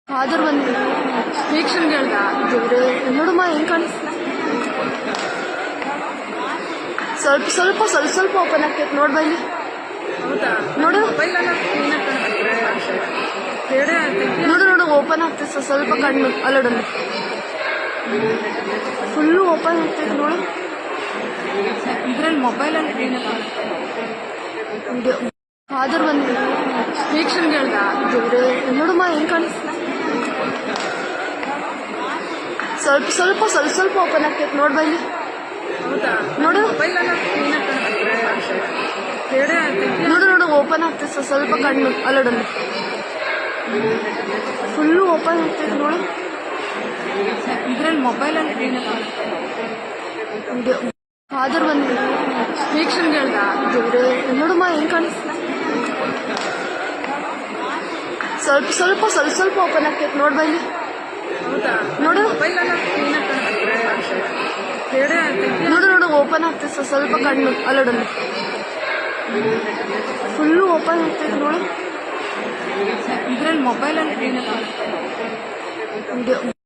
ಆದರೂ ಬಂದು ವೀಕ್ಷಣೆ ಹೇಳ್ದ ದೇವ್ರೆ ನೋಡಮ್ಮ ಹೆಂಗ್ ಕಾಣಿಸ್ತಾ ಸ್ವಲ್ಪ ಸ್ವಲ್ಪ ಸ್ವಲ್ಪ ಸ್ವಲ್ಪ ಓಪನ್ ಆಗ್ತೈತೆ ನೋಡ್ಬಾ ಇಲ್ಲಿ ನೋಡು ನೋಡು ನೋಡು ಓಪನ್ ಆಗ್ತೈತೆ ಸ್ವಲ್ಪ ಕಣ್ಣು ಅಲ್ಲೋಡಲ್ಲಿ ಫುಲ್ಲು ಓಪನ್ ಆಗ್ತೈತೆ ನೋಡು ಇದ್ರಲ್ಲಿ ಮೊಬೈಲಲ್ಲಿ ವಿಡಿಯೋ ಆದರೂ ಬಂದು ವೀಕ್ಷಣೆ ಹೇಳ್ದ ದೇವ್ರೆ ನೋಡಮ್ಮ ಹೆಂಗ್ ಕಾಣಿಸ್ತಾ ಸ್ವಲ್ಪ ಸ್ವಲ್ಪ ಸ್ವಲ್ಪ ಸ್ವಲ್ಪ ಓಪನ್ ಆಗ್ತೈತೆ ನೋಡ್ಬಾ ಇಲ್ಲಿ ನೋಡು ನೋಡು ನೋಡು ಓಪನ್ ಆಗ್ತೈತೆ ಸ್ವಲ್ಪ ಕಣ್ಣು ಅಲ್ಲೋಡಲ್ಲಿ ಫುಲ್ಲು ಓಪನ್ ಆಗ್ತೈತೆ ನೋಡು ಇದ್ರಲ್ಲಿ ಮೊಬೈಲಲ್ಲಿ ವಿಡಿಯೋ ಆದರೂ ಬಂದು ವೀಕ್ಷಣೆ ಹೇಳ್ದ ದೇವ್ರೆ ನೋಡಮ್ಮ ಹೆಂಗ್ ಕಾಣಿಸ್ತಾ ಸ್ವಲ್ಪ ಸ್ವಲ್ಪ ಸ್ವಲ್ಪ ಸ್ವಲ್ಪ ಓಪನ್ ಆಗ್ತೈತೆ ನೋಡ್ಬಾ ಇಲ್ಲಿ ನೋಡು ನೋಡು ನೋಡು ಓಪನ್ ಆಗ್ತೈತೆ ಸ್ವಲ್ಪ ಕಣ್ಣು ಅಲ್ಲೋಡಲ್ಲಿ ಫುಲ್ಲು ಓಪನ್ ಆಗ್ತೈತೆ ನೋಡು ಇದ್ರಲ್ಲಿ ಮೊಬೈಲಲ್ಲಿ ವಿಡಿಯೋ